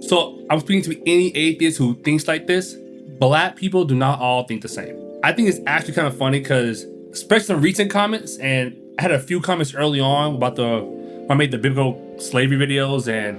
So I'm speaking to any atheist who thinks like this. Black people do not all think the same. I think it's actually kind of funny because, especially in recent comments, and I had a few comments early on about when I made the biblical slavery videos, and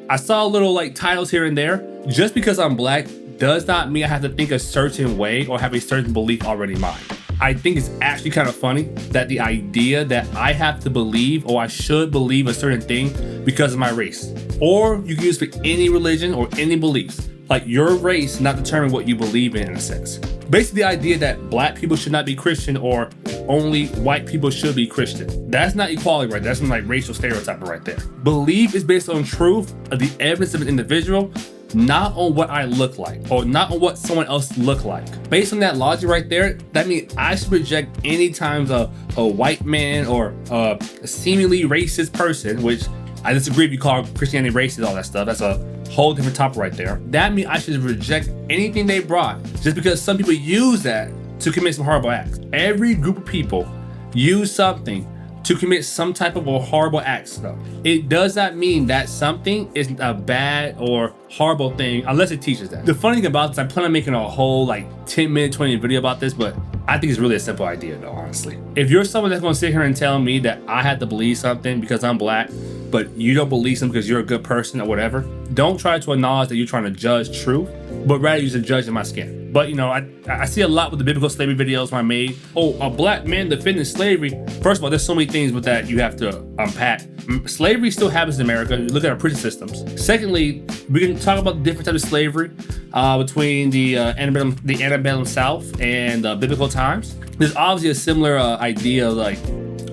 I saw little like titles here and there. Just because I'm black does not mean I have to think a certain way or have a certain belief already mine. I think it's actually kind of funny that the idea that I have to believe or I should believe a certain thing because of my race. Or you can use it for any religion or any beliefs. Like your race not determine what you believe in a sense. Basically the idea that black people should not be Christian or only white people should be Christian. That's not equality right there. That's some like racial stereotype right there. Belief is based on truth of the evidence of an individual, not on what I look like or not on what someone else look like. Based on that logic right there, that means I should reject any times a white man or a seemingly racist person, which I disagree if you call Christianity racist, all that stuff. That's a whole different topic right there. That means I should reject anything they brought just because some people use that to commit some horrible acts. Every group of people use something to commit some type of a horrible acts though. It does not mean that something is a bad or horrible thing unless it teaches that. The funny thing about this, I plan on making a whole like 10-minute, 20-minute video about this, but I think it's really a simple idea though, honestly. If you're someone that's gonna sit here and tell me that I have to believe something because I'm black, but you don't believe something because you're a good person or whatever, don't try to acknowledge that you're trying to judge truth, but rather use a judge in my skin. But you know, I see a lot with the biblical slavery videos I made. Oh, a black man defending slavery. First of all, there's so many things with that you have to unpack. Slavery still happens in America. Look at our prison systems. Secondly, we can talk about the different types of slavery between the antebellum South and biblical times. There's obviously a similar idea of like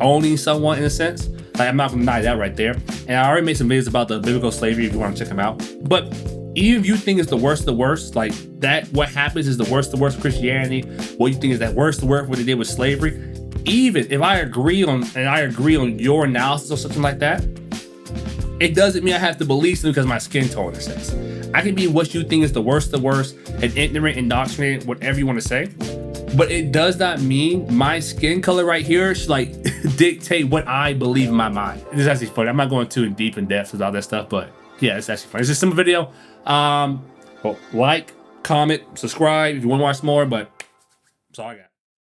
owning someone in a sense. Like, I'm not gonna deny that right there. And I already made some videos about the biblical slavery if you want to check them out. But even if you think it's the worst of the worst, like that, what happens is the worst of Christianity, what you think is that worst of what they did with slavery, even if I agree on your analysis or something like that, it doesn't mean I have to believe something because of my skin tone in a sense. I can be what you think is the worst of the worst and ignorant, indoctrinated, whatever you want to say. But it does not mean my skin color right here should like dictate what I believe in my mind. It's actually funny. I'm not going too deep in depth with all that stuff, but yeah, it's actually funny. It's just a simple video. Well, like, comment, subscribe if you want to watch more, but that's all I got.